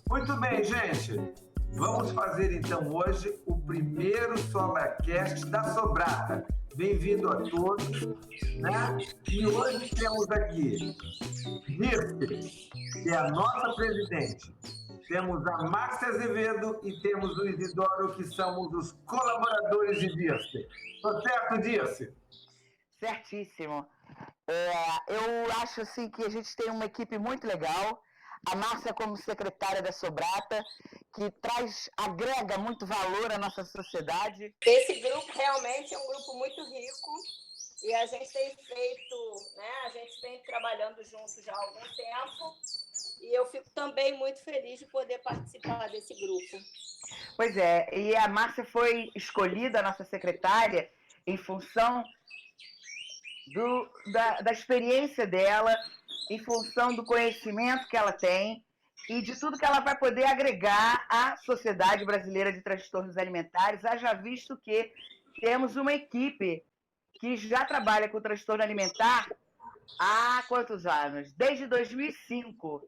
Muito bem, gente. Vamos fazer então hoje o primeiro SobraCast da Sobrata. Bem-vindo a todos, né? E hoje temos aqui Dirce, que é a nossa presidente. Temos a Márcia Azevedo e temos o Isidoro, que somos os colaboradores de Dirce. Tá certo, Dirce? Certíssimo. Eu acho assim, que a gente tem uma equipe muito legal. A Márcia, como secretária da Sobrata, que agrega muito valor à nossa sociedade. Esse grupo realmente é um grupo muito rico e a gente tem feito, né? A gente vem trabalhando junto já há algum tempo e eu fico também muito feliz de poder participar desse grupo. Pois é, e a Márcia foi escolhida, a nossa secretária, em função da experiência dela, em função do conhecimento que ela tem e de tudo que ela vai poder agregar à Sociedade Brasileira de Transtornos Alimentares, haja visto que temos uma equipe que já trabalha com transtorno alimentar há quantos anos? Desde 2005.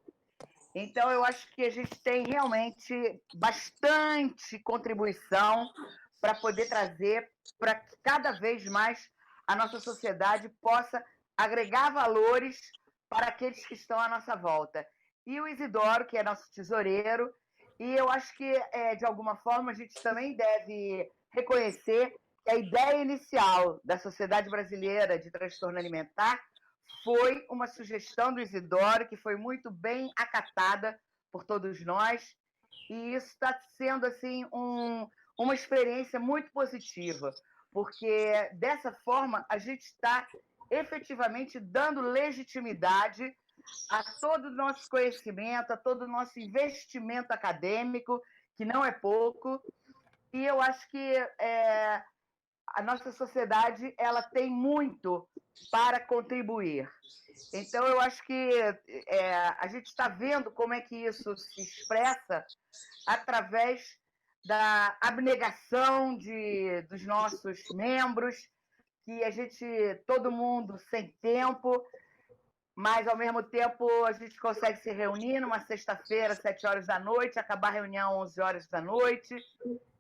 Então, eu acho que a gente tem realmente bastante contribuição para poder trazer para que cada vez mais a nossa sociedade possa agregar valores para aqueles que estão à nossa volta. E o Isidoro, que é nosso tesoureiro, e eu acho que, de alguma forma, a gente também deve reconhecer que a ideia inicial da Sociedade Brasileira de Transtorno Alimentar foi uma sugestão do Isidoro, que foi muito bem acatada por todos nós, e isso está sendo assim, uma experiência muito positiva, porque dessa forma a gente está efetivamente dando legitimidade a todo o nosso conhecimento, a todo o nosso investimento acadêmico, que não é pouco, e eu acho que a nossa sociedade ela tem muito para contribuir. Então, eu acho que a gente está vendo como é que isso se expressa através da abnegação dos nossos membros, que todo mundo sem tempo, mas, ao mesmo tempo, a gente consegue se reunir numa sexta-feira, 7 horas da noite, acabar a reunião 11 horas da noite.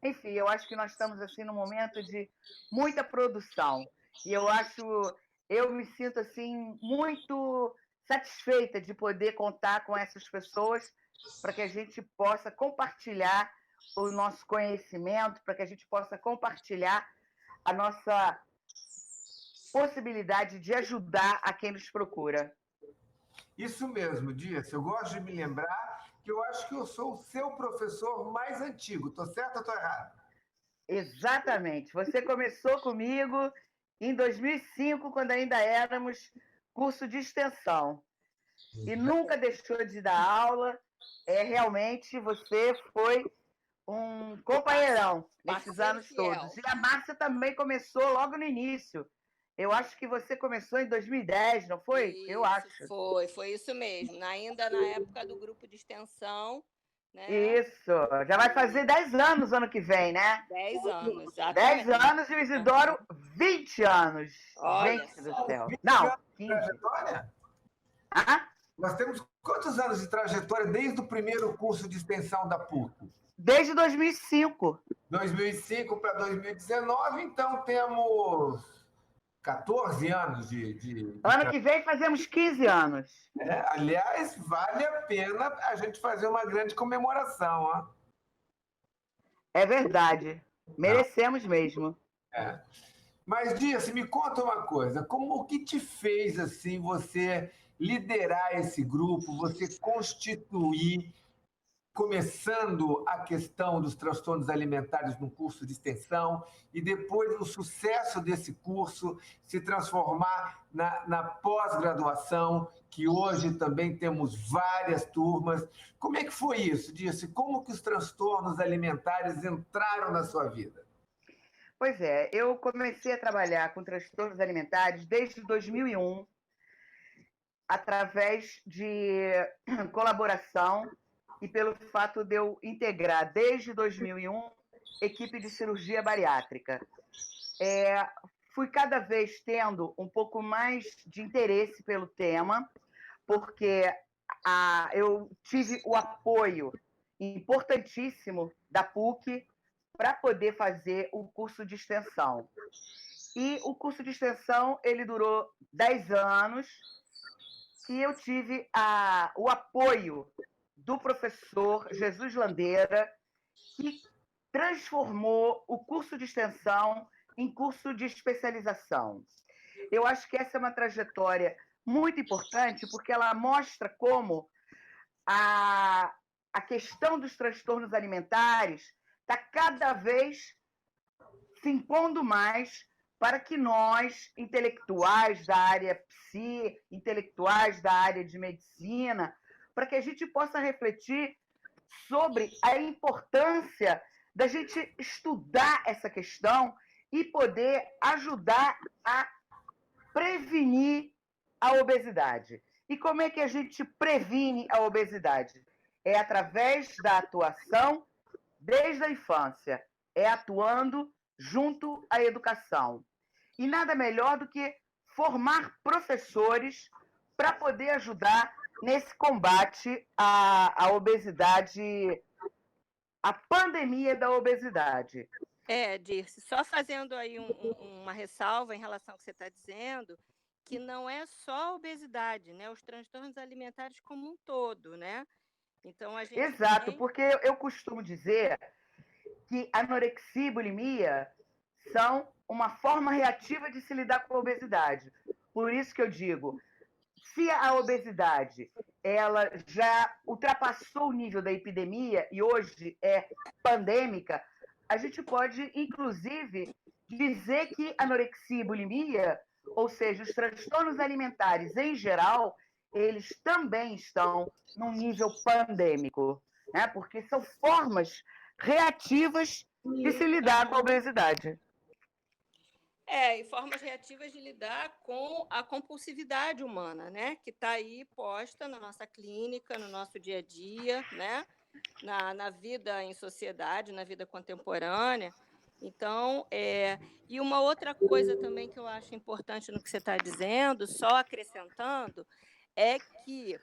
Enfim, eu acho que nós estamos assim num momento de muita produção. E eu me sinto assim muito satisfeita de poder contar com essas pessoas para que a gente possa compartilhar o nosso conhecimento, para que a gente possa compartilhar a nossa possibilidade de ajudar a quem nos procura. Isso mesmo, Dirce. Eu gosto de me lembrar que eu acho que eu sou o seu professor mais antigo. Estou certo ou estou errado? Exatamente. Você começou comigo em 2005, quando ainda éramos curso de extensão. E nunca deixou de dar aula. Realmente, você foi um companheirão nesses anos todos. E a Márcia também começou logo no início. Eu acho que você começou em 2010, não foi? Isso, eu acho. Foi isso mesmo. Ainda na época do grupo de extensão. Né? Isso, já vai fazer 10 anos ano que vem, né? 10 anos, exatamente. 10 anos e o Isidoro, 20 anos. Olha gente do céu. 20 Não, anos 15. De trajetória? Ah? Nós temos quantos anos de trajetória desde o primeiro curso de extensão da PUC? Desde 2005. 2005 para 2019, então temos 14 anos Ano que vem fazemos 15 anos. Aliás, vale a pena a gente fazer uma grande comemoração. Ó. É verdade. Merecemos mesmo. Mas, Dirce, me conta uma coisa. O que te fez assim você liderar esse grupo, você constituir, começando a questão dos transtornos alimentares no curso de extensão e depois o sucesso desse curso se transformar na pós-graduação, que hoje também temos várias turmas. Como é que foi isso, Dirce? Como que os transtornos alimentares entraram na sua vida? Pois é, eu comecei a trabalhar com transtornos alimentares desde 2001, através de colaboração e pelo fato de eu integrar, desde 2001, equipe de cirurgia bariátrica. Fui cada vez tendo um pouco mais de interesse pelo tema, porque eu tive o apoio importantíssimo da PUC para poder fazer o curso de extensão. E o curso de extensão ele durou 10 anos e eu tive o apoio do professor Jesus Landeira, que transformou o curso de extensão em curso de especialização. Eu acho que essa é uma trajetória muito importante, porque ela mostra como a questão dos transtornos alimentares está cada vez se impondo mais para que nós, intelectuais da área psi, intelectuais da área de medicina, para que a gente possa refletir sobre a importância da gente estudar essa questão e poder ajudar a prevenir a obesidade. E como é que a gente previne a obesidade? É através da atuação desde a infância, é atuando junto à educação. E nada melhor do que formar professores para poder ajudar nesse combate à obesidade, à pandemia da obesidade. Dirce, só fazendo aí uma ressalva em relação ao que você está dizendo, que não é só a obesidade, né? Os transtornos alimentares como um todo, né? Então, a gente Exato, porque eu costumo dizer que anorexia e bulimia são uma forma reativa de se lidar com a obesidade. Por isso que eu digo, se a obesidade ela já ultrapassou o nível da epidemia e hoje é pandêmica, a gente pode, inclusive, dizer que anorexia e bulimia, ou seja, os transtornos alimentares em geral, eles também estão num nível pandêmico, né? Porque são formas reativas de se lidar com a obesidade. E formas reativas de lidar com a compulsividade humana, né? Que está aí posta na nossa clínica, no nosso dia a dia, né? Na vida em sociedade, na vida contemporânea. Então, e uma outra coisa também que eu acho importante no que você está dizendo, só acrescentando, é que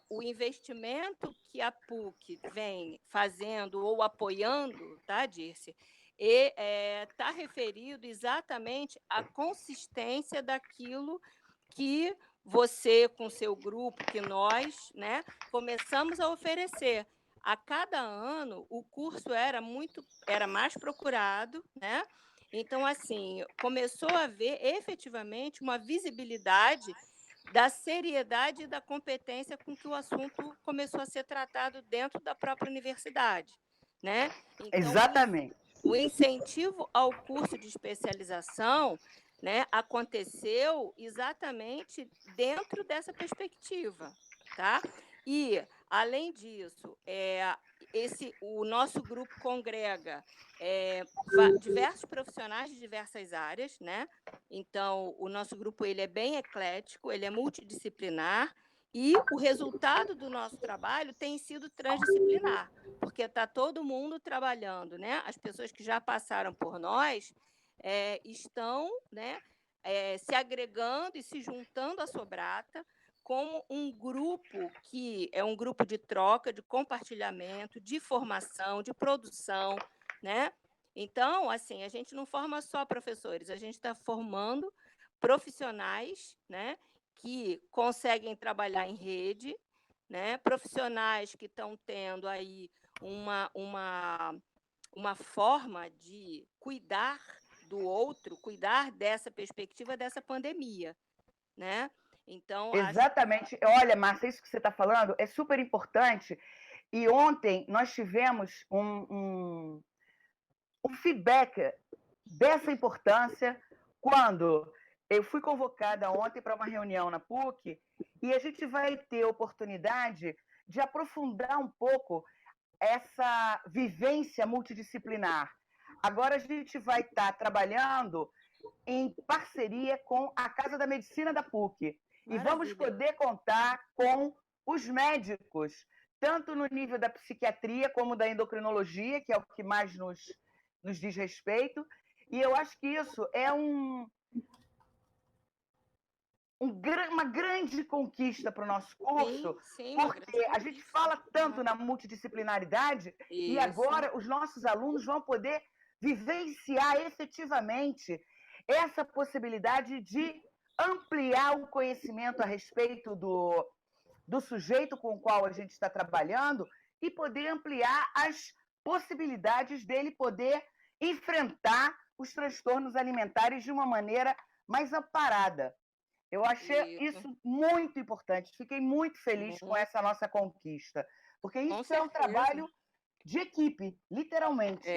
o investimento que a PUC vem fazendo ou apoiando, tá, Dirce, está referido exatamente à consistência daquilo que você, com seu grupo, que nós, né, começamos a oferecer. A cada ano, o curso era mais procurado, né? Então, assim, começou a haver efetivamente uma visibilidade da seriedade e da competência com que o assunto começou a ser tratado dentro da própria universidade, né? Então, exatamente. O incentivo ao curso de especialização, né, aconteceu exatamente dentro dessa perspectiva, tá? E, além disso, o nosso grupo congrega diversos profissionais de diversas áreas, né? Então, o nosso grupo ele é bem eclético, ele é multidisciplinar, e o resultado do nosso trabalho tem sido transdisciplinar, porque está todo mundo trabalhando, né? As pessoas que já passaram por nós estão, né, se agregando e se juntando à Sobrata como um grupo que é um grupo de troca, de compartilhamento, de formação, de produção, né? Então, assim, a gente não forma só professores, a gente está formando profissionais, né, que conseguem trabalhar em rede, né, profissionais que estão tendo aí uma forma de cuidar do outro, cuidar dessa perspectiva dessa pandemia, né? Então, exatamente. Olha, Márcia, isso que você está falando é super importante. E ontem nós tivemos um feedback dessa importância quando eu fui convocada ontem para uma reunião na PUC e a gente vai ter oportunidade de aprofundar um pouco essa vivência multidisciplinar. Agora a gente vai estar trabalhando em parceria com a Casa da Medicina da PUC. Maravilha. E vamos poder contar com os médicos, tanto no nível da psiquiatria como da endocrinologia, que é o que mais nos diz respeito. E eu acho que isso é uma grande conquista para o nosso curso, sim, uma porque grande a gente fala tanto na multidisciplinaridade e Isso. agora os nossos alunos vão poder vivenciar efetivamente essa possibilidade de ampliar o conhecimento a respeito do sujeito com o qual a gente está trabalhando e poder ampliar as possibilidades dele poder enfrentar os transtornos alimentares de uma maneira mais amparada. Eu achei isso muito importante, fiquei muito feliz com essa nossa conquista, porque isso é um trabalho de equipe, literalmente.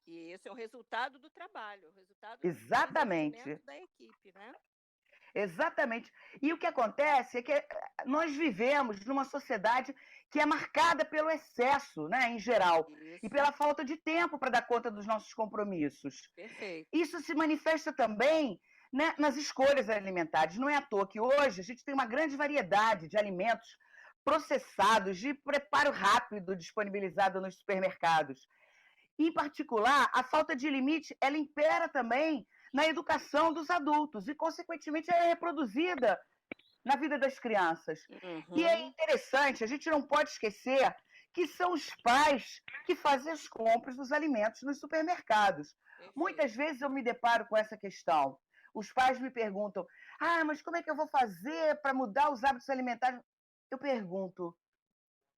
E esse é o resultado do trabalho, o resultado Exatamente. do desenvolvimento da equipe, né? Exatamente. E o que acontece é que nós vivemos numa sociedade que é marcada pelo excesso, né, em geral, e pela falta de tempo para dar conta dos nossos compromissos. Perfeito. Isso se manifesta também, né, nas escolhas alimentares. Não é à toa que hoje a gente tem uma grande variedade de alimentos processados, de preparo rápido, disponibilizado nos supermercados. Em particular, a falta de limite, ela impera também na educação dos adultos e, consequentemente, é reproduzida na vida das crianças. E é interessante, a gente não pode esquecer que são os pais que fazem as compras dos alimentos nos supermercados. Muitas vezes eu me deparo com essa questão. Os pais me perguntam, mas como é que eu vou fazer para mudar os hábitos alimentares? Eu pergunto,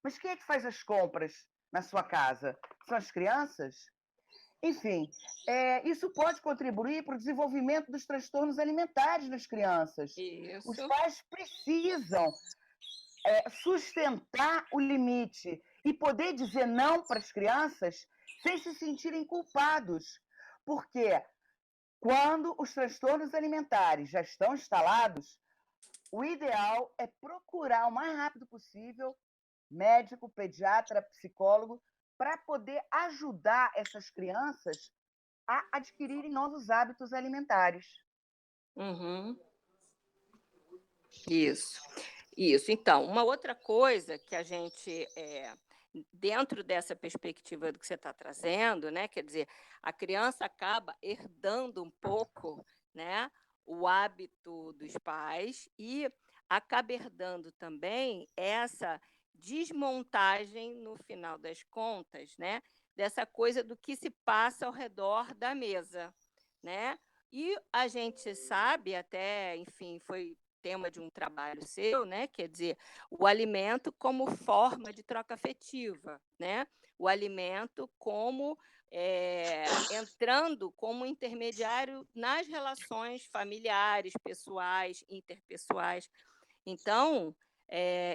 mas quem é que faz as compras na sua casa? São as crianças? Enfim, isso pode contribuir para o desenvolvimento dos transtornos alimentares nas crianças. Isso. Os pais precisam sustentar o limite e poder dizer não para as crianças sem se sentirem culpados. Porque quando os transtornos alimentares já estão instalados, o ideal é procurar o mais rápido possível médico, pediatra, psicólogo, para poder ajudar essas crianças a adquirirem novos hábitos alimentares. Isso. Então, uma outra coisa que a gente, dentro dessa perspectiva do que você está trazendo, né, quer dizer, a criança acaba herdando um pouco, né, o hábito dos pais e acaba herdando também essa desmontagem, no final das contas, né, dessa coisa do que se passa ao redor da mesa, né? E a gente sabe até, enfim, foi tema de um trabalho seu, né? Quer dizer, o alimento como forma de troca afetiva, né? O alimento como entrando como intermediário nas relações familiares, pessoais, interpessoais. Então,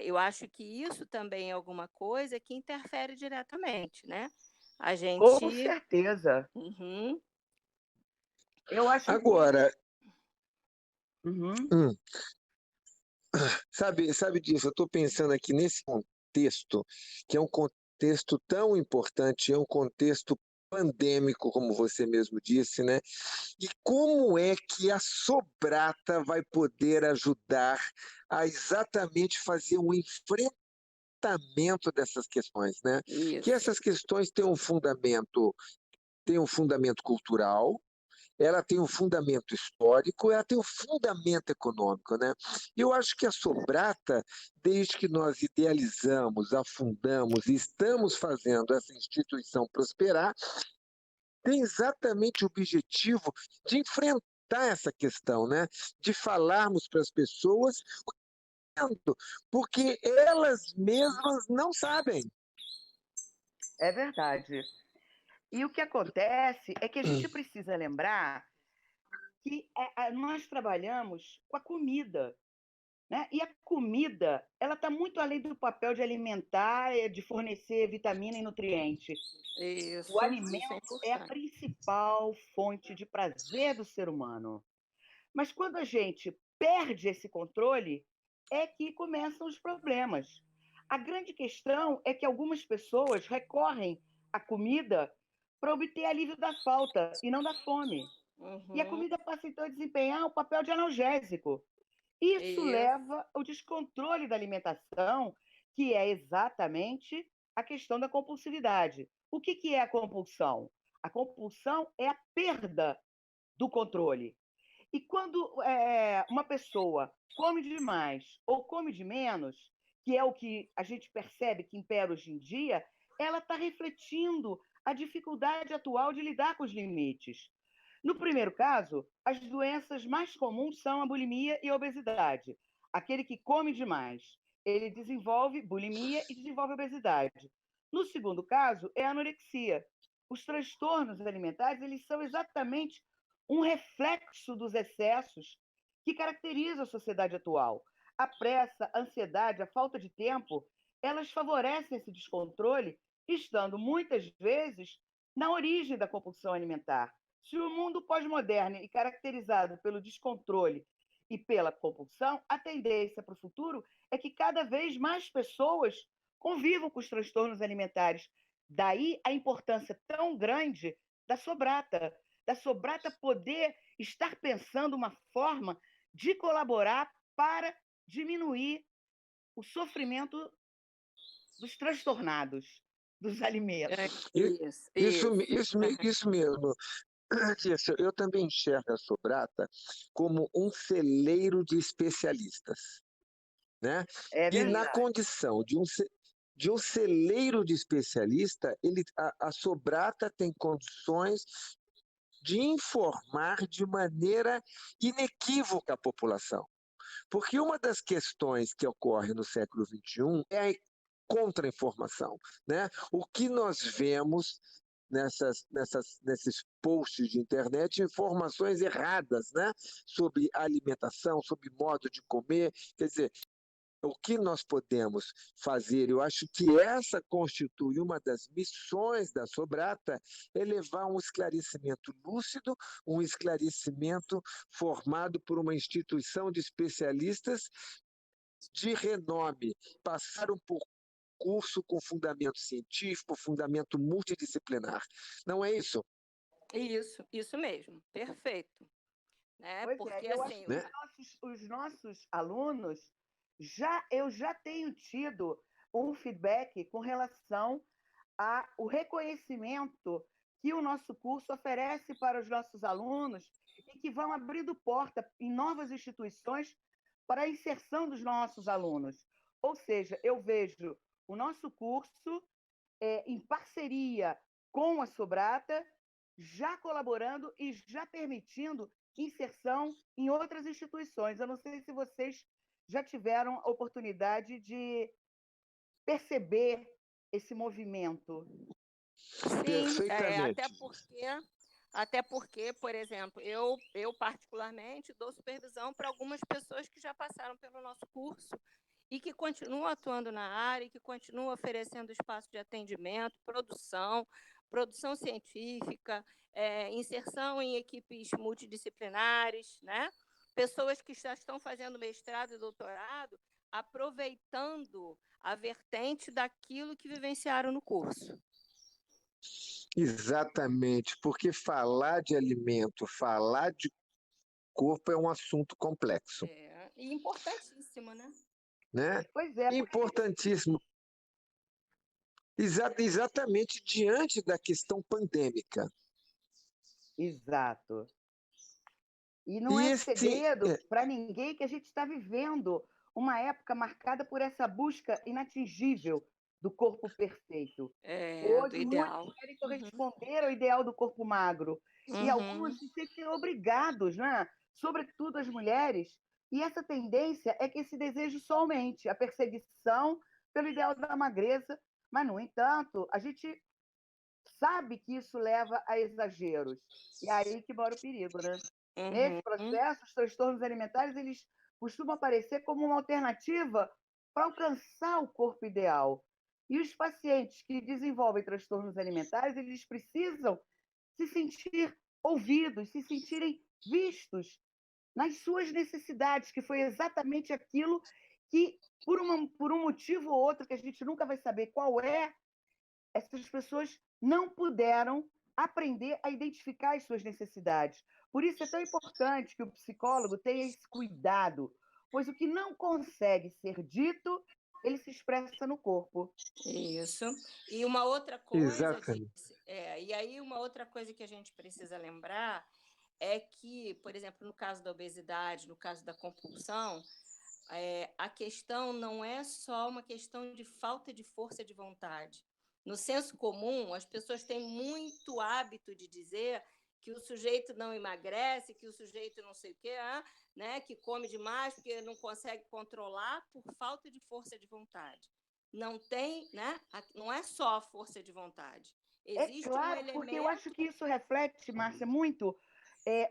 eu acho que isso também é alguma coisa que interfere diretamente, né? A gente... Com certeza. Eu acho Agora, que... sabe disso, eu estou pensando aqui nesse contexto, que é um contexto tão importante, é um contexto pandêmico, como você mesmo disse, né? E como é que a Sobrata vai poder ajudar a exatamente fazer um enfrentamento dessas questões, né? Isso. Que essas questões têm um fundamento cultural, ela tem um fundamento histórico, ela tem um fundamento econômico, né? Eu acho que a Sobrata, desde que nós idealizamos, afundamos e estamos fazendo essa instituição prosperar, tem exatamente o objetivo de enfrentar essa questão, né? De falarmos para as pessoas, porque elas mesmas não sabem. É verdade. E o que acontece é que a gente precisa lembrar que nós trabalhamos com a comida, né? E a comida, ela está muito além do papel de alimentar, de fornecer vitamina e nutriente. Isso, o alimento é a principal fonte de prazer do ser humano. Mas quando a gente perde esse controle, é que começam os problemas. A grande questão é que algumas pessoas recorrem à comida para obter alívio da falta e não da fome. E a comida passa, então, a desempenhar o papel de analgésico. Isso leva ao descontrole da alimentação, que é exatamente a questão da compulsividade. O que é a compulsão? A compulsão é a perda do controle. E quando uma pessoa come demais ou come de menos, que é o que a gente percebe que impera hoje em dia, ela está refletindo a dificuldade atual de lidar com os limites. No primeiro caso, as doenças mais comuns são a bulimia e a obesidade. Aquele que come demais, ele desenvolve bulimia e desenvolve obesidade. No segundo caso, é a anorexia. Os transtornos alimentares, eles são exatamente um reflexo dos excessos que caracterizam a sociedade atual. A pressa, a ansiedade, a falta de tempo, elas favorecem esse descontrole, estando muitas vezes na origem da compulsão alimentar. Se o mundo pós-moderno é caracterizado pelo descontrole e pela compulsão, a tendência para o futuro é que cada vez mais pessoas convivam com os transtornos alimentares. Daí a importância tão grande da Sobrata poder estar pensando uma forma de colaborar para diminuir o sofrimento dos transtornados dos alimentos. Isso mesmo. Eu também enxergo a Sobrata como um celeiro de especialistas, né? E na condição de um celeiro de especialista, a Sobrata tem condições de informar de maneira inequívoca a população. Porque uma das questões que ocorre no século XXI é a contra-informação, né? O que nós vemos nesses posts de internet, informações erradas, né? Sobre alimentação, sobre modo de comer. Quer dizer, o que nós podemos fazer, eu acho que essa constitui uma das missões da Sobrata, é levar um esclarecimento lúcido, um esclarecimento formado por uma instituição de especialistas de renome, passaram por curso com fundamento científico, fundamento multidisciplinar. Não é isso? Isso mesmo, perfeito. Né? Pois porque eu assim, acho que os nossos alunos, eu já tenho tido um feedback com relação ao reconhecimento que o nosso curso oferece para os nossos alunos e que vão abrindo porta em novas instituições para a inserção dos nossos alunos. Ou seja, eu vejo o nosso curso em parceria com a Sobrata, já colaborando e já permitindo inserção em outras instituições. Eu não sei se vocês já tiveram a oportunidade de perceber esse movimento. Sim, até porque, por exemplo, eu particularmente dou supervisão para algumas pessoas que já passaram pelo nosso curso e que continuam atuando na área, e que continuam oferecendo espaço de atendimento, produção científica, inserção em equipes multidisciplinares, né? Pessoas que já estão fazendo mestrado e doutorado, aproveitando a vertente daquilo que vivenciaram no curso. Exatamente, porque falar de alimento, falar de corpo é um assunto complexo. E importantíssimo, né? Pois é. Importantíssimo. Exatamente diante da questão pandêmica. Exato. E não é segredo para ninguém que a gente está vivendo uma época marcada por essa busca inatingível do corpo perfeito. Hoje, muitos querem corresponder ao ideal do corpo magro. E alguns se sentem obrigados, né? Sobretudo as mulheres. E essa tendência é que esse desejo só aumente, a perseguição pelo ideal da magreza. Mas, no entanto, a gente sabe que isso leva a exageros. E é aí que mora o perigo, né? Nesse processo, os transtornos alimentares eles costumam aparecer como uma alternativa para alcançar o corpo ideal. E os pacientes que desenvolvem transtornos alimentares, eles precisam se sentir ouvidos, se sentirem vistos nas suas necessidades, que foi exatamente aquilo que, por um motivo ou outro, que a gente nunca vai saber qual é, essas pessoas não puderam aprender a identificar as suas necessidades. Por isso é tão importante que o psicólogo tenha esse cuidado, pois o que não consegue ser dito, ele se expressa no corpo. Isso. E uma outra coisa, Exatamente. e aí uma outra coisa que a gente precisa lembrar é que, por exemplo, no caso da obesidade, no caso da compulsão, a questão não é só uma questão de falta de força de vontade. No senso comum, as pessoas têm muito hábito de dizer que o sujeito não emagrece, que o sujeito não sei o quê, né, que come demais porque não consegue controlar por falta de força de vontade. Não tem, né? Não é só a força de vontade. Existe um claro, porque eu acho elemento. que isso reflete, Márcia, muito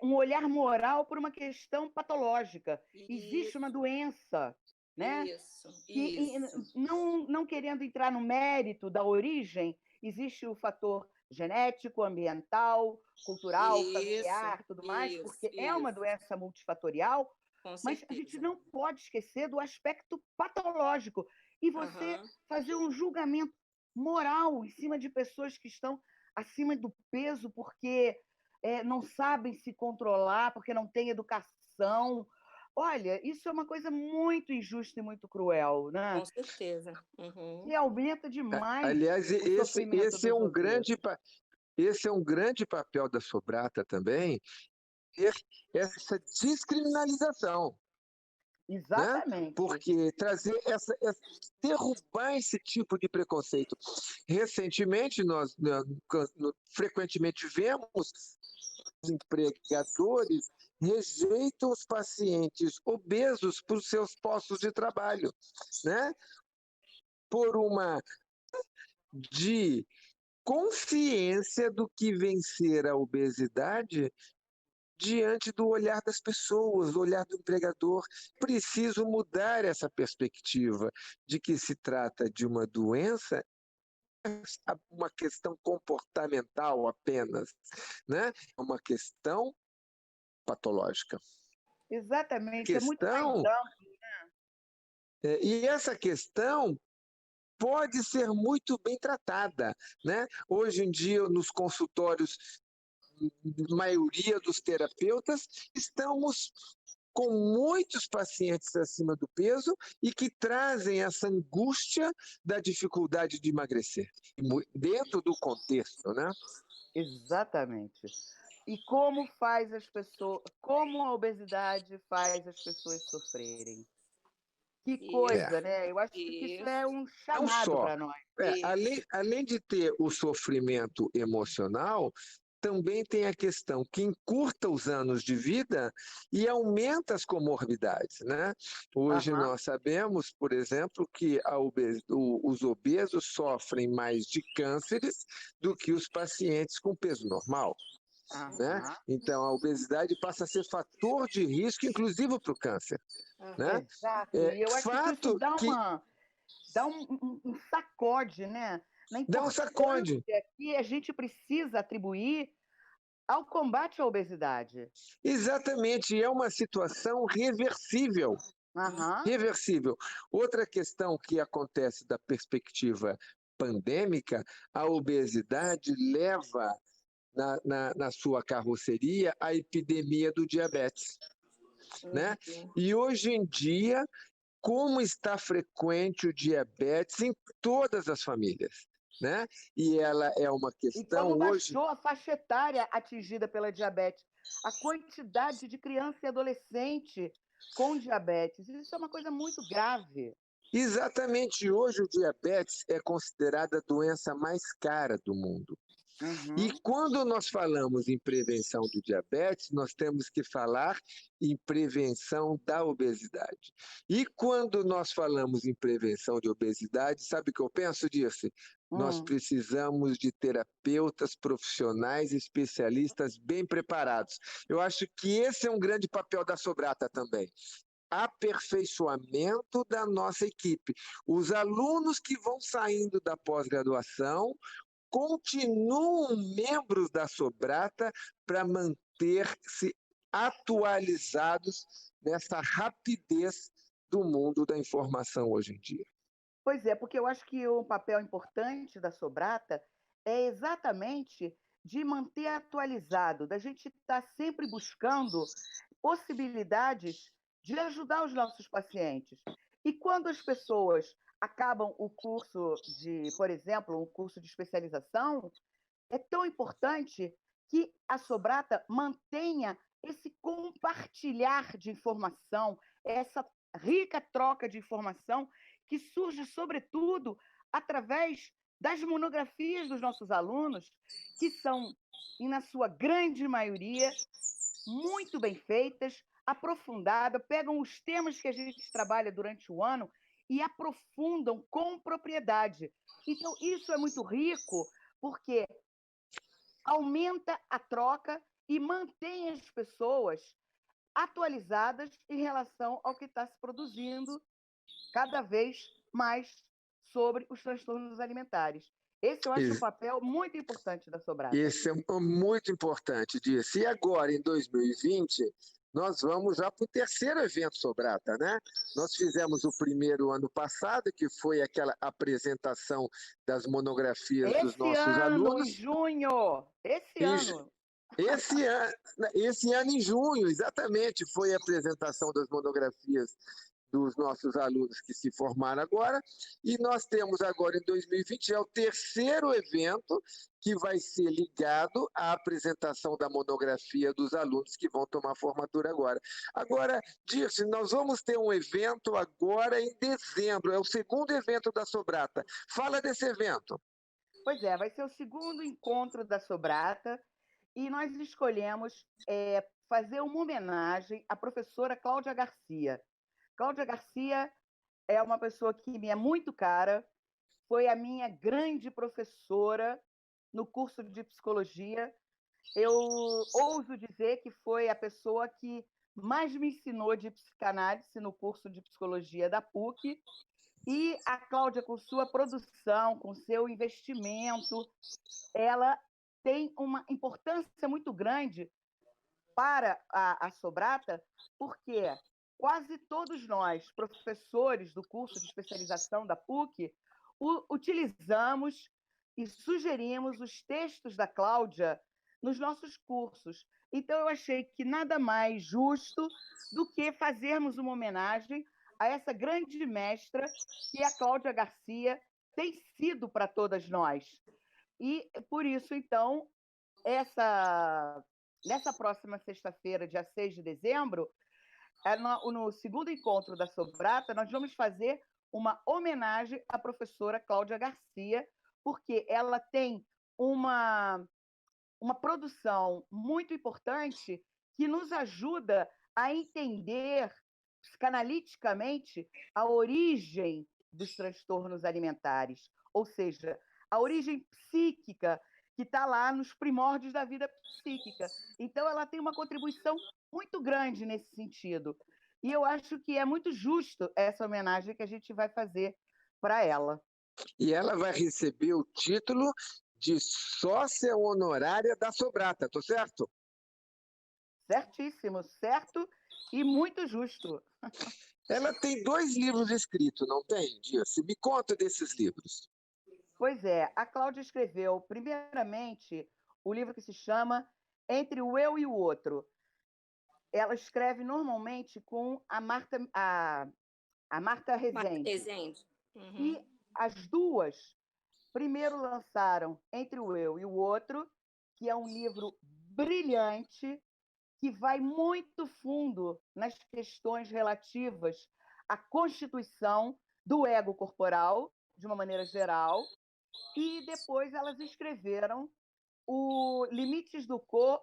um olhar moral por uma questão patológica. Existe uma Isso, doença, né? isso, E isso, não querendo entrar no mérito da origem, existe o fator genético, ambiental, cultural, isso, familiar, tudo mais, isso, porque é uma isso, doença multifatorial, com mas a gente certeza. não pode esquecer do aspecto patológico e você Aham. fazer um julgamento moral em cima de pessoas que estão acima do peso porque não sabem se controlar, porque não têm educação. Olha, isso é uma coisa muito injusta e muito cruel, né? Com certeza. Uhum. E aumenta demais Aliás, o sofrimento dos obesos. esse é um grande papel da Sobrata também, ter essa descriminalização, né? Exatamente. Porque derrubar esse tipo de preconceito. Recentemente, nós frequentemente vemos os empregadores rejeitam os pacientes obesos para os seus postos de trabalho, né? Por uma de consciência do que vencer a obesidade diante do olhar das pessoas, do olhar do empregador. Preciso mudar essa perspectiva de que se trata de uma doença, uma questão comportamental apenas, né? É uma questão patológica. Exatamente. É muito mais Questão, amplo. e essa questão pode ser muito bem tratada, né? Hoje em dia, nos consultórios, a maioria dos terapeutas, estamos com muitos pacientes acima do peso e que trazem essa angústia da dificuldade de emagrecer, dentro do contexto, né? Exatamente. E como a obesidade faz as pessoas sofrerem. Que É, Isso, coisa, né? Eu acho que isso é isso, um não chamado só. para nós. isso. Além de ter o sofrimento emocional, também tem a questão que encurta os anos de vida e aumenta as comorbidades, né? Hoje Aham, nós sabemos, por exemplo, que os obesos sofrem mais de cânceres do que os pacientes com peso normal, né? aham. Então a obesidade passa a ser fator de risco, inclusive para o câncer, né? Aham. Exato. E eu acho que isso Fato que dá um sacode, né? Na dá um importância sacode. que a gente precisa atribuir ao combate à obesidade. Exatamente, é uma situação reversível. Aham. Reversível. Outra questão que acontece da perspectiva pandêmica, a obesidade leva na sua carroceria a epidemia do diabetes, né? Uhum. E hoje em dia, como está frequente o diabetes em todas as famílias, né? E ela é uma E questão como hoje. baixou a faixa etária atingida pela diabetes, a quantidade de criança e adolescente com diabetes, isso é uma coisa muito grave. Exatamente, hoje o diabetes é considerada a doença mais cara do mundo. E Uhum. quando nós falamos em prevenção do diabetes, nós temos que falar em prevenção da obesidade. E quando nós falamos em prevenção de obesidade, sabe o que eu penso disso? Nós Hum. precisamos de terapeutas profissionais, especialistas bem preparados. Eu acho que esse é um grande papel da Sobrata também. Aperfeiçoamento da nossa equipe. Os alunos que vão saindo da pós-graduação continuam membros da Sobrata para manter-se atualizados nessa rapidez do mundo da informação hoje em dia. Pois é, porque eu acho que o papel importante da Sobrata é exatamente de manter atualizado, da gente estar sempre buscando possibilidades de ajudar os nossos pacientes. E quando as pessoas acabam o curso de, por exemplo, um curso de especialização, é tão importante que a Sobrata mantenha esse compartilhar de informação, essa rica troca de informação que surge, sobretudo, através das monografias dos nossos alunos, que são, e na sua grande maioria, muito bem feitas, aprofundadas, pegam os temas que a gente trabalha durante o ano e aprofundam com propriedade. Então, isso é muito rico, porque aumenta a troca e mantém as pessoas atualizadas em relação ao que está se produzindo cada vez mais sobre os transtornos alimentares. Esse eu acho um papel muito importante da Sobrata. Esse é muito importante, Dirce. E agora, em 2020, nós vamos já para o terceiro evento Sobrata, né? Nós fizemos o primeiro ano passado, que foi aquela apresentação das monografias dos nossos alunos. Em junho! Esse ano, em junho, exatamente, foi a apresentação das monografias dos nossos alunos que se formaram agora, e nós temos agora, em 2020, é o terceiro evento que vai ser ligado à apresentação da monografia dos alunos que vão tomar formatura agora. Agora, Dirce, nós vamos ter um evento agora em dezembro, é o segundo evento da Sobrata. Fala desse evento. Pois é, vai ser o segundo encontro da Sobrata, e nós escolhemos fazer uma homenagem à professora Cláudia Garcia. Cláudia Garcia é uma pessoa que me é muito cara, foi a minha grande professora no curso de psicologia. Eu ouso dizer que foi a pessoa que mais me ensinou de psicanálise no curso de psicologia da PUC. E a Cláudia, com sua produção, com seu investimento, ela tem uma importância muito grande para a Sobrata, porque quase todos nós, professores do curso de especialização da PUC, utilizamos e sugerimos os textos da Cláudia nos nossos cursos. Então, eu achei que nada mais justo do que fazermos uma homenagem a essa grande mestra que a Cláudia Garcia tem sido para todas nós. E, por isso, então, nessa próxima sexta-feira, dia 6 de dezembro, no segundo encontro da Sobrata, nós vamos fazer uma homenagem à professora Cláudia Garcia, porque ela tem uma produção muito importante que nos ajuda a entender psicanaliticamente a origem dos transtornos alimentares, ou seja, a origem psíquica que está lá nos primórdios da vida psíquica. Então, ela tem uma contribuição muito grande nesse sentido. E eu acho que é muito justo essa homenagem que a gente vai fazer para ela. E ela vai receber o título de sócia honorária da Sobrata, tô certo? Certíssimo, certo e muito justo. Ela tem 2 livros escritos, não tem, Dirce? Me conta desses livros. Pois é, a Cláudia escreveu, primeiramente, o livro que se chama Entre o Eu e o Outro. Ela escreve normalmente com a Marta Rezende. Marta Rezende. Uhum. E as duas primeiro lançaram Entre o Eu e o Outro, que é um livro brilhante, que vai muito fundo nas questões relativas à constituição do ego corporal, de uma maneira geral, e depois elas escreveram o Limites do Corpo,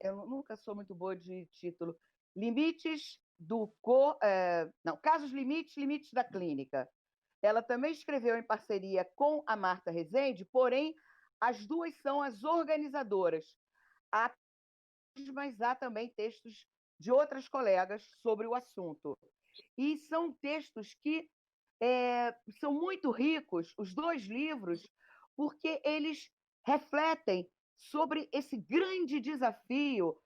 eu nunca sou muito boa de título, Limites do Corpo, Casos Limites, Limites da Clínica. Ela também escreveu em parceria com a Marta Rezende, porém, as duas são as organizadoras. Mas há também textos de outras colegas sobre o assunto. E são textos que são muito ricos, os 2 livros, porque eles refletem sobre esse grande desafio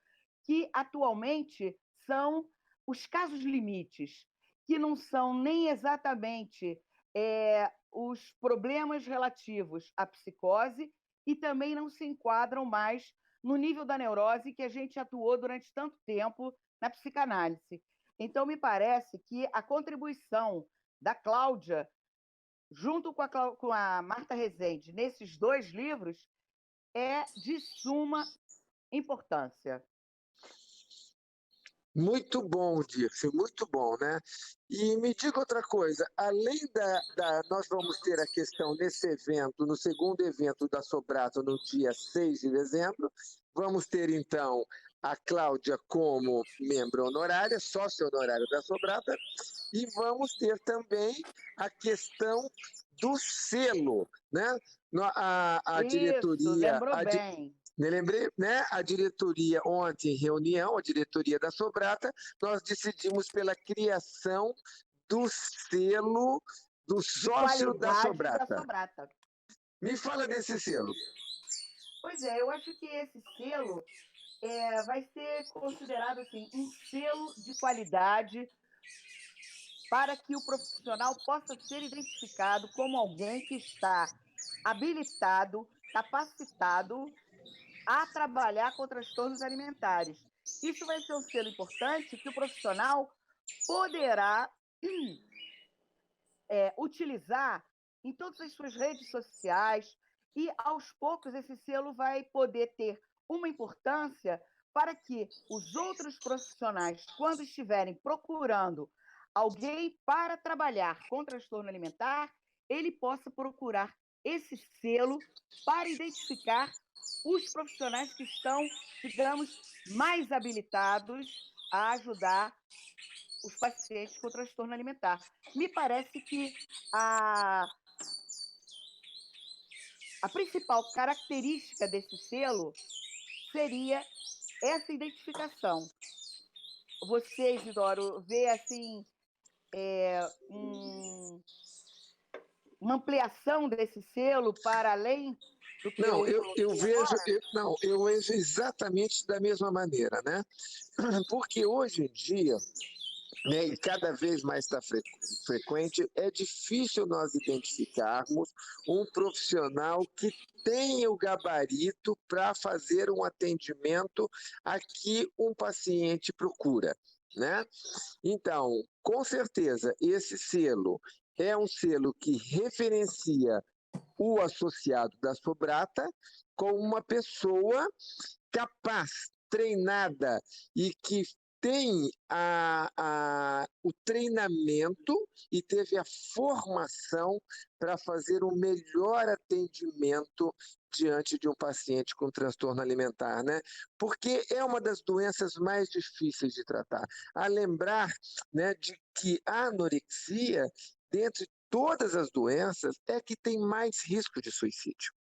que atualmente são os casos limites, que não são nem exatamente os problemas relativos à psicose e também não se enquadram mais no nível da neurose que a gente atuou durante tanto tempo na psicanálise. Então, me parece que a contribuição da Cláudia, junto com a Marta Rezende, nesses 2 livros, é de suma importância. Muito bom, Dirce, muito bom, né? E me diga outra coisa, além nós vamos ter a questão nesse evento, no segundo evento da Sobrata, no dia 6 de dezembro, vamos ter, então, a Cláudia como membro honorária, sócia honorária da Sobrata, e vamos ter também a questão do selo, né? A Isso, diretoria, lembrou bem. me lembrei, né? A diretoria, ontem, em reunião, a diretoria da Sobrata, nós decidimos pela criação do selo do De sócio da qualidade da Sobrata. Sobrata. Me fala desse selo. Pois é, eu acho que esse selo vai ser considerado assim, um selo de qualidade para que o profissional possa ser identificado como alguém que está habilitado, capacitado a trabalhar com transtornos alimentares. Isso vai ser um selo importante que o profissional poderá utilizar em todas as suas redes sociais e, aos poucos, esse selo vai poder ter uma importância para que os outros profissionais, quando estiverem procurando alguém para trabalhar com transtorno alimentar, ele possa procurar esse selo para identificar os profissionais que estão, digamos, mais habilitados a ajudar os pacientes com transtorno alimentar. Me parece que a principal característica desse selo seria essa identificação. Você, Isidoro, vê assim uma ampliação desse selo para além do que Não, eu eu vejo exatamente da mesma maneira, né? Porque hoje em dia, né, e cada vez mais está frequente, é difícil nós identificarmos um profissional que tenha o gabarito para fazer um atendimento a que um paciente procura, né? Então, com certeza, esse selo é um selo que referencia o associado da Sobrata como uma pessoa capaz, treinada e que tem o treinamento e teve a formação para fazer o melhor atendimento diante de um paciente com transtorno alimentar, né? Porque é uma das doenças mais difíceis de tratar. A lembrar, né, de que a anorexia, dentre todas as doenças, é que tem mais risco de suicídio,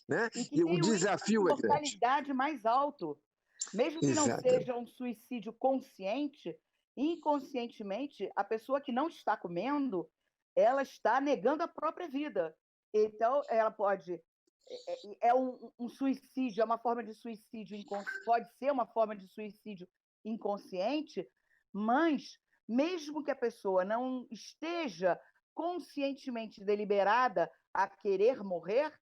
né? e que E o tem o índice de desafio é grande. mortalidade mais alto. Mesmo que não Exato. seja um suicídio consciente, inconscientemente, a pessoa que não está comendo, ela está negando a própria vida. Então, ela pode... um suicídio, é uma forma de suicídio, pode ser uma forma de suicídio inconsciente, mas mesmo que a pessoa não esteja conscientemente deliberada a querer morrer,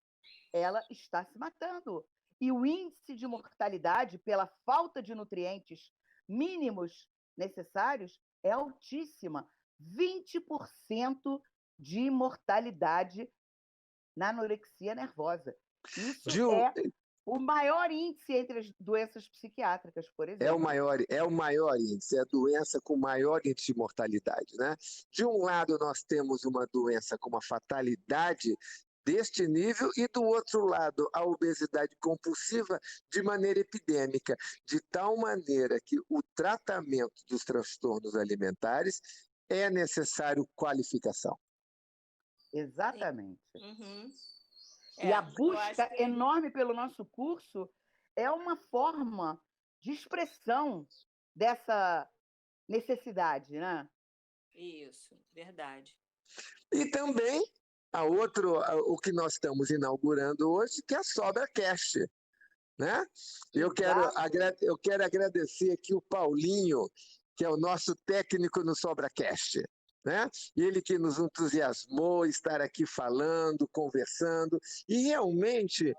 ela está se matando. E o índice de mortalidade pela falta de nutrientes mínimos necessários é altíssima. 20% de mortalidade na anorexia nervosa. Isso é o maior índice entre as doenças psiquiátricas, por exemplo. É o maior índice, é a doença com maior índice de mortalidade, né? De um lado, nós temos uma doença com uma fatalidade deste nível e, do outro lado, a obesidade compulsiva de maneira epidêmica, de tal maneira que o tratamento dos transtornos alimentares é necessário qualificação. Exatamente. Uhum. E a busca enorme pelo nosso curso é uma forma de expressão dessa necessidade, né? Isso, verdade. E também o que nós estamos inaugurando hoje, que é a SobraCast, né? Eu quero agradecer aqui o Paulinho, que é o nosso técnico no SobraCast, né? Ele que nos entusiasmou estar aqui falando, conversando, e realmente,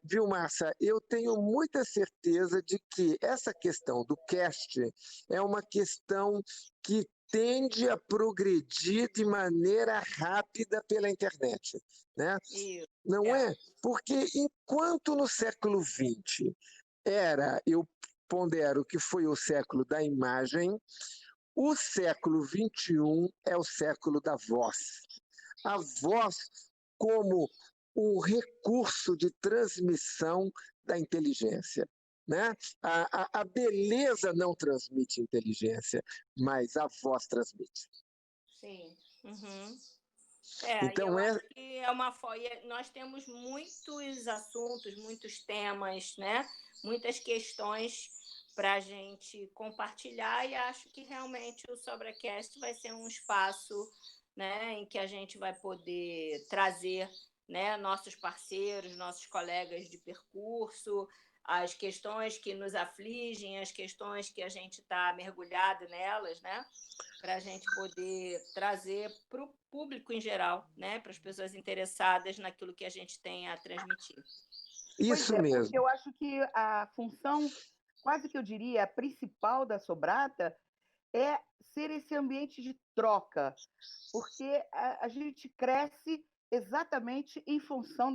viu, Márcia, eu tenho muita certeza de que essa questão do cast é uma questão que tende a progredir de maneira rápida pela internet, né? Não é? Porque enquanto no século XX eu pondero que foi o século da imagem, o século XXI é o século da voz. A voz como um recurso de transmissão da inteligência. Né? A beleza não transmite inteligência, mas a voz transmite. Sim. Uhum. E Então, eu acho que é uma nós temos muitos assuntos, muitos temas, né? Muitas questões para a gente compartilhar, e acho que realmente o Sobracast vai ser um espaço, né, em que a gente vai poder trazer, né, nossos parceiros, nossos colegas de percurso, as questões que nos afligem, as questões que a gente está mergulhado nelas, né? Para a gente poder trazer para o público em geral, né? Para as pessoas interessadas naquilo que a gente tem a transmitir. Isso mesmo. Porque eu acho que a função, quase que eu diria, a principal da Sobrata é ser esse ambiente de troca, porque a gente cresce exatamente em função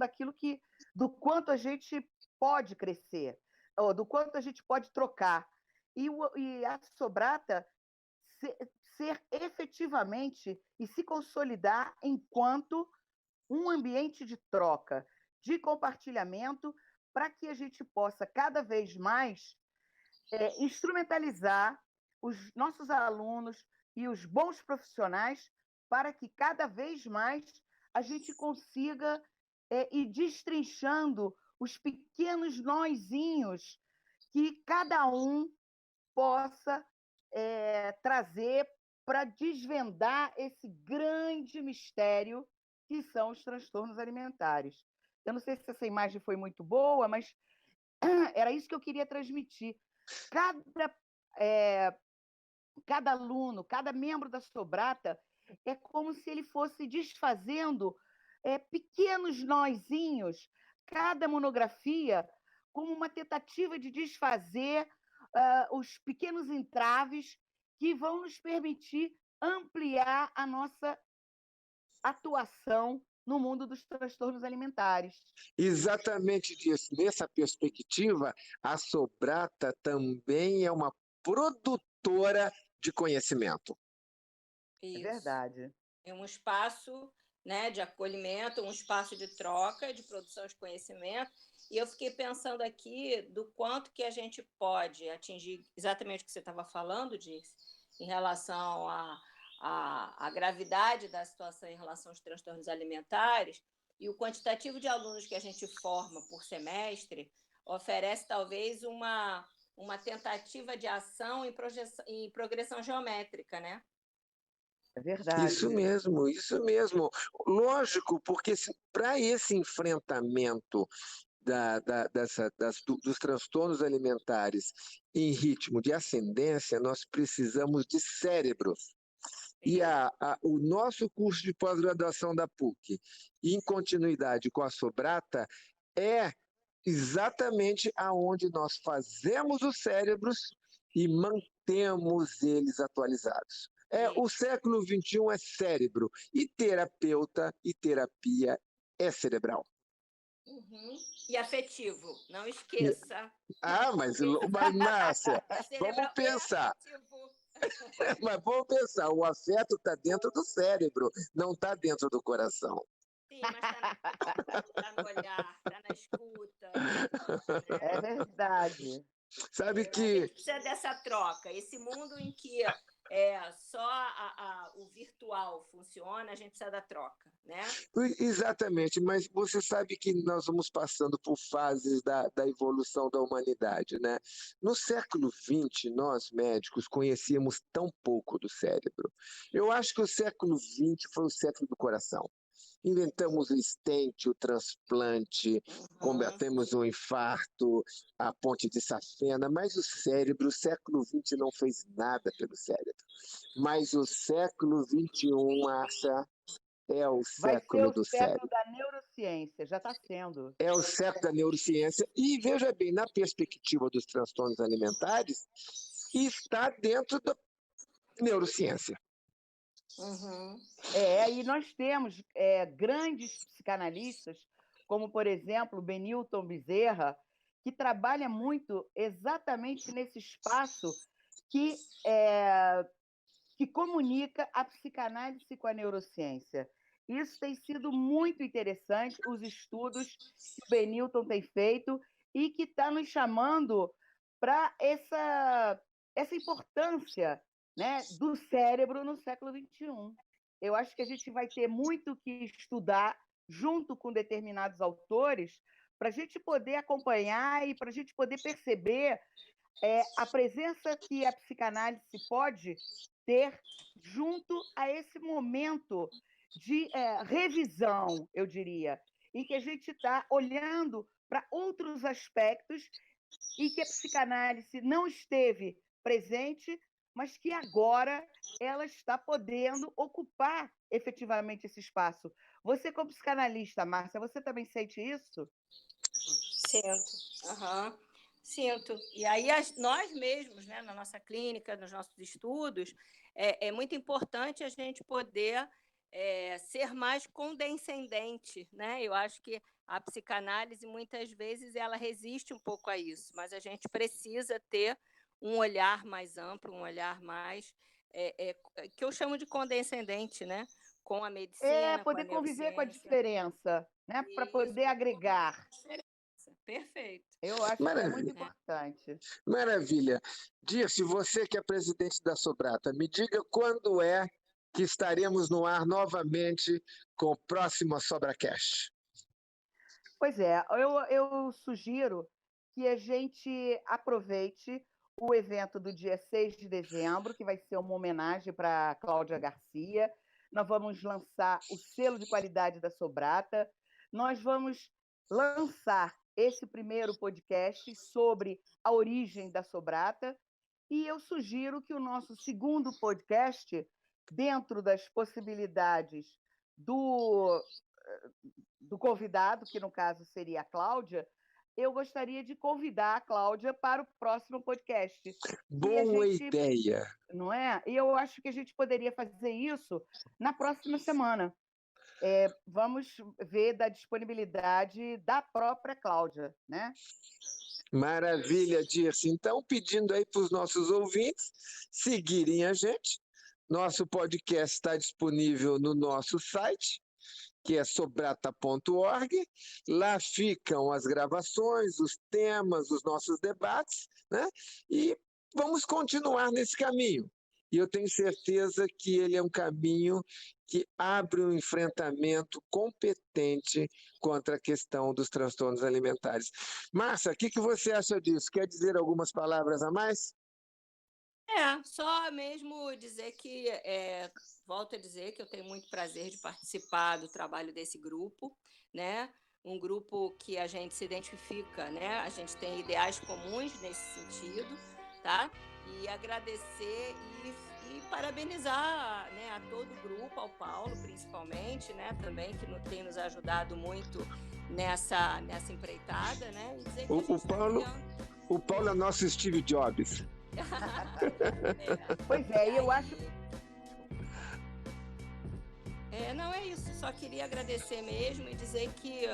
do quanto a gente pode crescer, ou do quanto a gente pode trocar. E a Sobrata ser efetivamente e se consolidar enquanto um ambiente de troca, de compartilhamento, para que a gente possa cada vez mais instrumentalizar os nossos alunos e os bons profissionais para que cada vez mais a gente consiga ir destrinchando os pequenos nozinhos que cada um possa trazer para desvendar esse grande mistério que são os transtornos alimentares. Eu não sei se essa imagem foi muito boa, mas era isso que eu queria transmitir. Cada aluno, cada membro da Sobrata é como se ele fosse desfazendo pequenos nozinhos, cada monografia como uma tentativa de desfazer os pequenos entraves que vão nos permitir ampliar a nossa atuação no mundo dos transtornos alimentares. Exatamente disso. Nessa perspectiva, a Sobrata também é uma produtora de conhecimento. Isso. É verdade. É um espaço, né, de acolhimento, um espaço de troca, de produção de conhecimento. E eu fiquei pensando aqui do quanto que a gente pode atingir exatamente o que você estava falando, Dirce, em relação à gravidade da situação em relação aos transtornos alimentares, e o quantitativo de alunos que a gente forma por semestre oferece talvez uma tentativa de ação em progressão geométrica, né? É verdade. Isso mesmo, isso mesmo. Lógico, porque para esse enfrentamento dos transtornos alimentares em ritmo de ascendência, nós precisamos de cérebros. E o nosso curso de pós-graduação da PUC, em continuidade com a Sobrata, é exatamente aonde nós fazemos os cérebros e mantemos eles atualizados. O século XXI é cérebro, e terapeuta e terapia é cerebral. Uhum. E afetivo, não esqueça. Mas Márcia, vamos pensar. Mas vamos pensar, o afeto está dentro do cérebro, não está dentro do coração. Sim, mas está no olhar, está na escuta. Né? É verdade. Sabe que... A gente precisa dessa troca. Esse mundo em que só o virtual funciona, a gente precisa da troca, né? Exatamente, mas você sabe que nós vamos passando por fases da evolução da humanidade, né? No século XX, nós médicos conhecíamos tão pouco do cérebro. Eu acho que o século XX foi o século do coração. Inventamos o stent, o transplante, combatemos o infarto, a ponte de safena, mas o século XX não fez nada pelo cérebro. Mas o século XXI, Márcia, é o século do cérebro. Vai ser o século da neurociência, já está sendo. É o século da neurociência. E veja bem, na perspectiva dos transtornos alimentares, está dentro da neurociência. Uhum. E nós temos grandes psicanalistas, como, por exemplo, Benilton Bezerra, que trabalha muito exatamente nesse espaço que comunica a psicanálise com a neurociência. Isso tem sido muito interessante, os estudos que o Benilton tem feito e que está nos chamando para essa importância, né, do cérebro no século XXI. Eu acho que a gente vai ter muito que estudar junto com determinados autores para a gente poder acompanhar e para a gente poder perceber a presença que a psicanálise pode ter junto a esse momento de revisão, eu diria, em que a gente está olhando para outros aspectos e que a psicanálise não esteve presente, mas que agora ela está podendo ocupar efetivamente esse espaço. Você, como psicanalista, Márcia, você também sente isso? Sinto. Uhum. Sinto. E aí nós mesmos, né, na nossa clínica, nos nossos estudos, é muito importante a gente poder ser mais condescendente, né? Eu acho que a psicanálise, muitas vezes, ela resiste um pouco a isso, mas a gente precisa ter um olhar mais amplo, um olhar mais, que eu chamo de condescendente, né? Com a medicina, poder com a conviver com a neurociência. diferença, né? Para poder agregar. Perfeito. Eu acho que é muito importante. Maravilha. Dirce, você que é presidente da Sobrata, me diga quando é que estaremos no ar novamente com o próximo SobraCast. Pois é, eu sugiro que a gente aproveite o evento do dia 6 de dezembro, que vai ser uma homenagem para Cláudia Garcia. Nós vamos lançar o selo de qualidade da Sobrata. Nós vamos lançar esse primeiro podcast sobre a origem da Sobrata. E eu sugiro que o nosso segundo podcast, dentro das possibilidades do convidado, que no caso seria a Cláudia, eu gostaria de convidar a Cláudia para o próximo podcast. Boa ideia! Não é? E eu acho que a gente poderia fazer isso na próxima semana. Vamos ver da disponibilidade da própria Cláudia, né? Maravilha, Dirce. Então, pedindo aí para os nossos ouvintes seguirem a gente. Nosso podcast está disponível no nosso site, que é sobrata.org. Lá ficam as gravações, os temas, os nossos debates, né? E vamos continuar nesse caminho. E eu tenho certeza que ele é um caminho que abre um enfrentamento competente contra a questão dos transtornos alimentares. Márcia, o que você acha disso? Quer dizer algumas palavras a mais? Só mesmo dizer que, volto a dizer que eu tenho muito prazer de participar do trabalho desse grupo, né? Um grupo que a gente se identifica, né? A gente tem ideais comuns nesse sentido, tá? E agradecer e parabenizar, né, a todo o grupo, ao Paulo principalmente, né? Também, que tem nos ajudado muito nessa empreitada, né? E dizer que o Paulo é nosso Steve Jobs. Pois é, eu acho... Não é isso, só queria agradecer mesmo e dizer que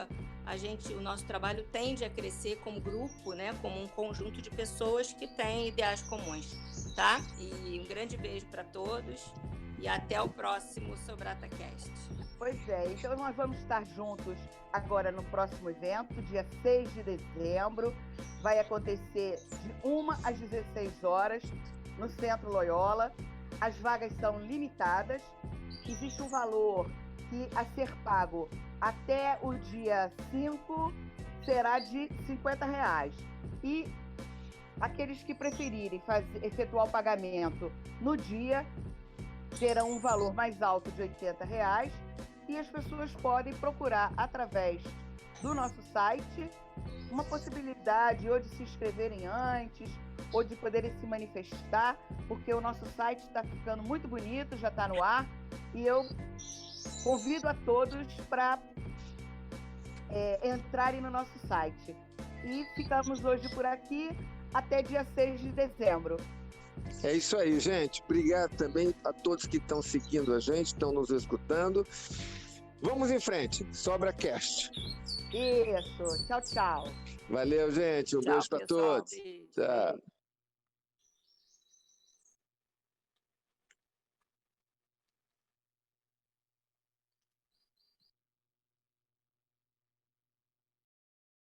o nosso trabalho tende a crescer como grupo, né, como um conjunto de pessoas que têm ideais comuns, tá? E um grande beijo para todos e até o próximo SobrataCast. Pois é, então nós vamos estar juntos agora no próximo evento, dia 6 de dezembro. Vai acontecer de 1 às 16 horas no Centro Loyola. As vagas são limitadas. Existe um valor que, a ser pago até o dia 5, será de R$50. E aqueles que preferirem efetuar o pagamento no dia terão um valor mais alto de R$80. E as pessoas podem procurar, através do nosso site, uma possibilidade ou de se inscreverem antes, ou de poderem se manifestar, porque o nosso site está ficando muito bonito, já está no ar, e eu convido a todos para entrarem no nosso site. E ficamos hoje por aqui, até dia 6 de dezembro. É isso aí, gente. Obrigado também a todos que estão seguindo a gente, estão nos escutando. Vamos em frente. SobraCast. Isso. Tchau, tchau. Valeu, gente. Um Tchau, beijo para pessoal. todos. Beijo. Tchau.